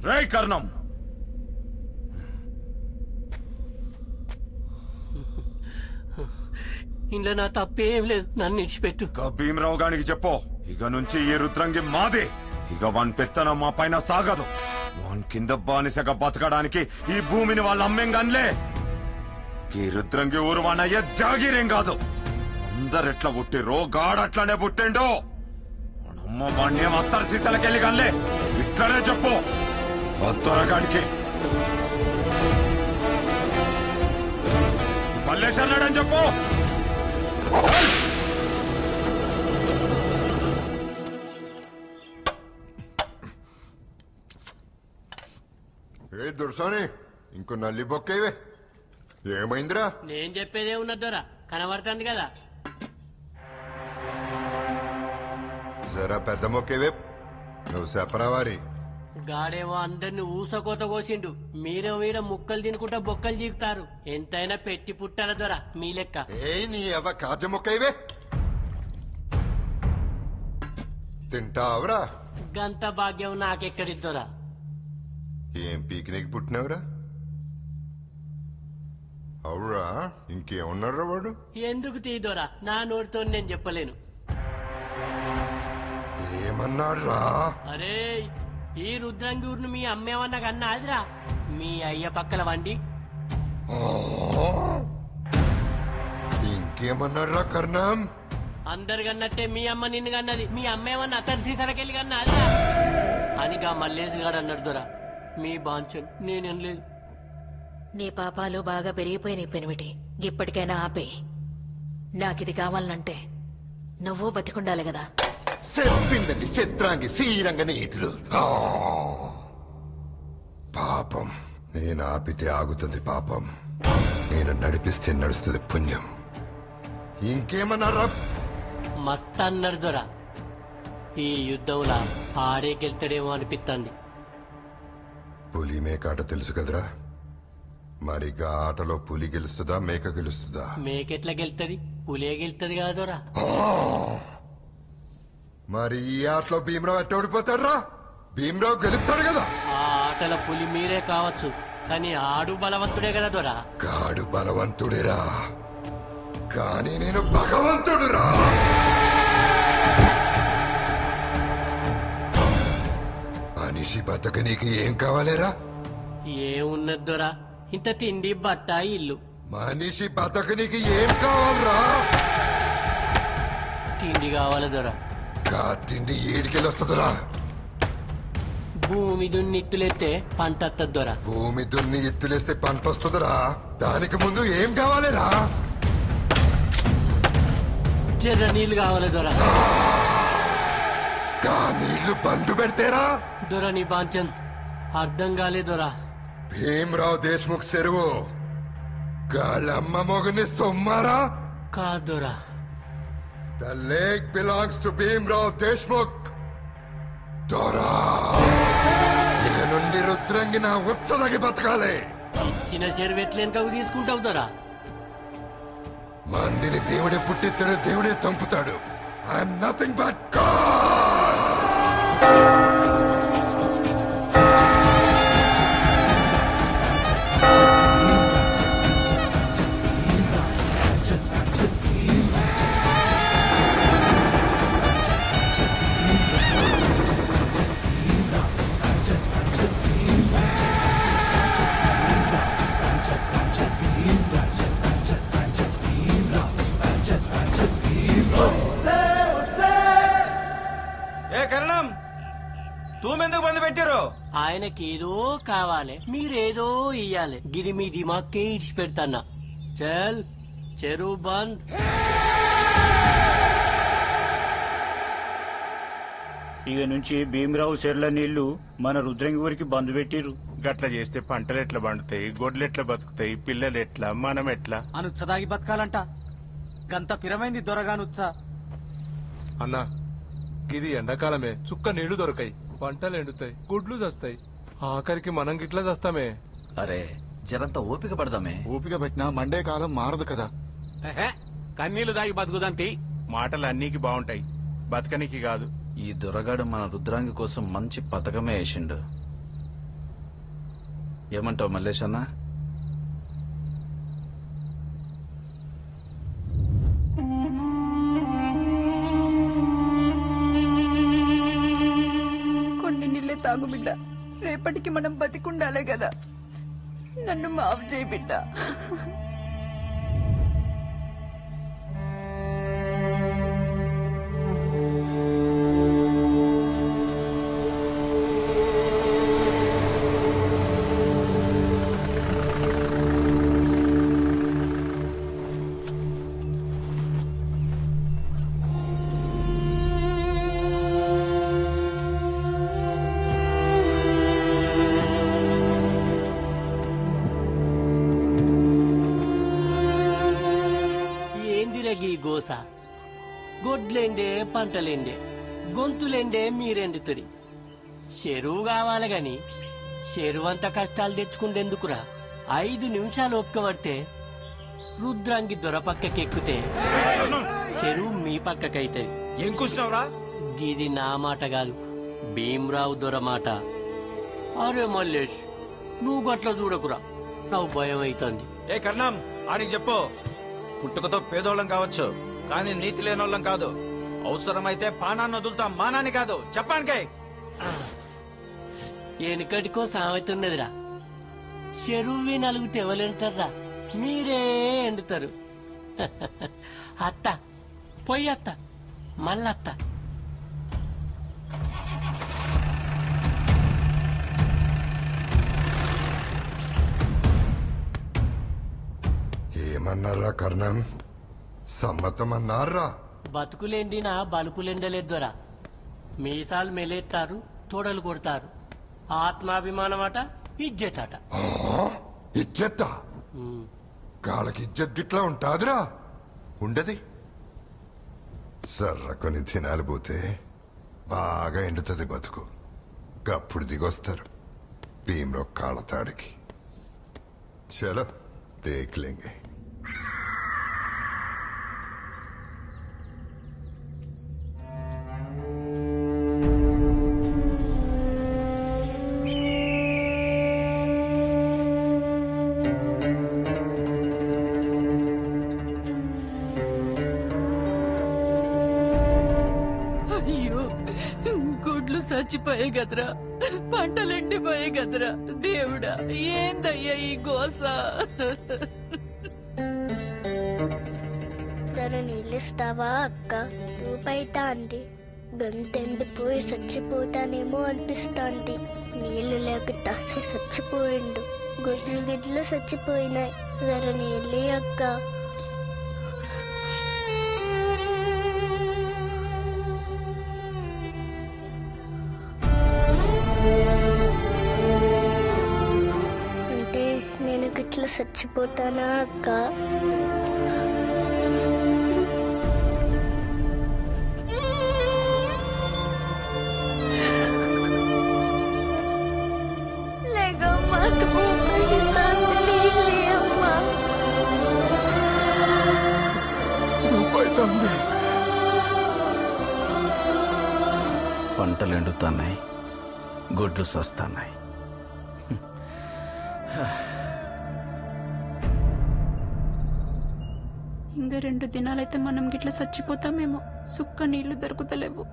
రేయ్ కర్ణం, ఇంట్లో నా తప్పేం లేదు, నన్ను ఇడిచిపెట్టు. భీమరావు గానికి చెప్పు, ఇక నుంచి ఈ రుద్రంగి మాదే. ఇక వాన్ పెత్తనం మా పైన సాగదు. వాన్ కింద బానిసగా బతకడానికి ఈ భూమిని వాళ్ళు అమ్మేంగాన్లే. ఈ రుద్రంగి ఊరు వానయ్యే జాగీరేం కాదు. అందరెట్లా పుట్టిరో గాడట్లనే పుట్టిండు. అమ్మ వాణ్యం అత్తరు సీసలకెళ్ళి గాన్లే. ఇట్లనే చెప్పు త్వరగానికి. మల్లేశన్నాడని చెప్పు. ఏ దుర్సాని, ఇంకో నల్లి బొక్కేవే, ఏమైందిరా? నేను చెప్పేదే ఉన్నదోరా, కనబడుతుంది కదా. జరా పెద్ద మొక్కేవే, నువ్వు చెప్పరావారి. గాడేమో అందరిని ఊసకోత కోసిండు, మీరేమో వీడ ముక్కలు తినుకుంటా బొక్కలు జీకుతారు. ఎంతైనా పెట్టి పుట్టాల దొరా మీ లెక్క. ఏ నీ అవ కాజ మొక్కైవే, తింటావురా? గంత భాగ్యం నాకెక్కడిద్దోరా. ఏం పీకినీకి పుట్టినావురా? అవురా, ఇంకేమన్నారా వాడు? ఎందుకు తీదోరా, నా నోటితో నేను చెప్పలేను. ఏమన్నారా? అరే, ఈ రుద్రంగూరును మీ అమ్మేమన్నా కన్నా అదిరా, మీ అయ్య పక్కల వండి. ఇంకేమన్నారా కర్ణం? అందరు కన్నట్టే మీ అమ్మ నిన్ను కన్నది, మీ అమ్మేమన్నా అతని సీసలకెళ్ళి కన్నా అదిరా అనిగా మల్లేసిగాడు అన్నాడు దొరా. మీ బాంచన్ నేనేం లేదు. నీ పాపాలు బాగా పెరిగిపోయినాయి పెనిమిటి, ఇప్పటికైనా ఆపే. నాకిది కావాలంటే నువ్వు బతికుండాలి కదా. చెప్పిందండి చిత్రాంగి శ్రీరంగ నీతులు. పాపం, నేను ఆపితే ఆగుతుంది పాపం, నేను నడిపిస్తే నడుస్తుంది పుణ్యం. ఇంకేమన్నారా? మస్త్ అన్నారు దొరా. ఈ యుద్ధంలా ఆడే గెలుతాడేమో అనిపిస్తుంది. పులి మేకాట తెలుసు కదరా, మరి ఆటలో పులి గెలుస్తుందా మేక గెలుస్తుందా? మేకెట్లా గెలుతుంది, పులే గెలుతుంది కదా దొరా. మరి ఈ ఆటలో భీమరావు ఎట్ట ఓడిపోతాడ్రా? భీమరావు గెలుస్తాడు కదా. ఆ ఆటల పులి మీరే కావచ్చు, కానీ ఆడు బలవంతుడే కదా దొరా. గాడు బలవంతుడిరా, కానీ నేను భగవంతుడురా. మనిషి బతకనీకి ఏం కావాలేరా? ఏమున్నది దొరా, ఇంత తిండి బట్ట ఇల్లు. మనిషి బతకనీకి ఏం కావాలరా? తిండి కావాలి దొరా. గా తిండి ఏడికెళ్ళొస్తుందిరా? భూమి దున్నిత్తులెత్తే పంట వత్తది దొరా. భూమి దున్ని ఎత్తులేస్తే పంట వస్తుందిరా. దానికి ముందు ఏం కావాలేరా? జర్ర నీళ్లు కావాలి దొరా. గా నీళ్లు బంధు పెడతేరా? దొరా నీ బాంచన్ అర్థం కాలే దొరా. భీమరావు దేశ్ముఖ్ చెరువు గాళ్ళమ్మ మొగని సొమ్మారా? కాదు దొరా. The lake belongs to Bhimrao Deshmukh. దొరా, ఇక నుండి రుద్రంగి నా ఉత్సలకి బతకాలి. ఇచ్చిన చెరువెట్లెనకకు తీసుకుంటావు దొరా. మందిని దేవుడే పుట్టిస్తాడు, దేవుడే చంపుతాడు. I'm nothing but God. తూమెందుకు బంద్ పెట్టారు? ఆయనకి ఏదో కావాలి, మీరేదో ఇయ్యాలి. గిరి మీ దిమాక్కే ఇడిచి పెడతాన్నా. చల్ చెరువు బంద్. ఇక నుంచి భీమరావు చెర్ల నీళ్లు మన రుద్రంగి ఊరికి బంద్ పెట్టిరు. గట్ల చేస్తే పంటలు ఎట్లా పండుతాయి, గొడ్లు ఎట్లా బతుకుతాయి, పిల్లలు ఎట్లా, మనం ఎట్లా? అనుచ్చదాగి బతకాలంట. గంత పిరమైంది దొరగానుచ్చ. అన్నా, ఇది ఎండాకాలమే, చుక్క నీళ్లు దొరకాయి, పంటలు ఎండుతాయి, గుడ్లు చస్తాయి, ఆఖరికి మనం గిట్లా చస్తామే. అరే జరంత ఓపిక పడదామే. ఓపిక పెట్టినా మండే కాలం మారదు కదా. కన్నీళ్లు దాగి బతుకుదంతి. మాటలు అన్నికి బాగుంటాయి, బతకనికి కాదు. ఈ దొరగాడు మన రుద్రాంగి కోసం మంచి పథకమే వేసిండు. ఏమంటావు మల్లేష్ అన్న? కొన్ని నీళ్ళే తాగు బిడ్డ, రేపటికి మనం బతికుండాలే కదా. నన్ను మాఫ్ చేయి బిడ్డ. గోస గొడ్లేండే పంటలేండే గొంతులేండే మీరెండుతుంది. చెరువు కావాలి గాని చెరువంత కష్టాలు తెచ్చుకుండేందుకురా? 5 నిమిషాలు ఒప్పుకబడితే రుద్రాంగి దొర పక్కకెక్కితే చెరువు మీ పక్కకైతది. ఏం కూర్చున్నావురా? గిది నా మాట కాదు, భీమరావు దొర మాట. అరే మల్లేష్, నువ్వు గట్ల చూడకురా, నాకు భయం అవుతుంది. ఏ కర్ణం, ఆడికి చెప్పు, పుట్టుకతో పేదోళ్ళం కావచ్చు కానీ నీతి లేనోళ్ళం కాదు. అవసరమైతే పానాన్ని వదులుతాం, మానాన్ని కాదు. చెప్పానికే వెనుకటికో సామెతున్నదిరా, చెరువు నలుగుతే ఎవరెంటారా? మీరే ఎండుతారు. అత్త పొయ్యత్త మళ్ళత్త. ఏమన్నారా కర్ణం? సమ్మతమన్నారా? బతుకులెండిన బలుపులెండలేద్దరా. మీసాలు మెలేస్తారు, తోడలు కొడతారు. ఆత్మాభిమానం అట, ఇజ్జత్ అట. ఇజ్జత్తా? గాళ్ళకి ఇజ్జత్ గిట్లా ఉంటాదిరా? ఉండది. సర్రకొని తినాలి పోతే బాగా ఎండుతుంది బతుకు. గప్పుడు దిగొస్తారు భీమరావు కాళ్ళతాడికి. చలో దేఖ్లేంగే. అయ్యో, గుడ్లు చచ్చిపోయాయి కదరా, పంటలు ఎండిపోయాయి కదరా. దేవుడా, ఏందయ్యా ఈ గోస? జర నీళ్ళిస్తావా అక్క? తూపైతా అంది. గంతెండిపోయి చచ్చిపోతానేమో అనిపిస్తాంది. నీళ్లు లేక తాసే చచ్చిపోయిండు. గుడ్లు గిడ్లు చచ్చిపోయినాయి. జర నీళ్ళి అక్క. అంటే నేను గిట్ల చచ్చిపోతానా అక్క? పంటలు ఎండుతున్నాయి, గుడ్లు సస్తున్నాయి. ఇంకా 2 దినాలైతే మనం గిట్ల చచ్చిపోతామేమో. సుక్క నీళ్లు దొరుకుతలేవు.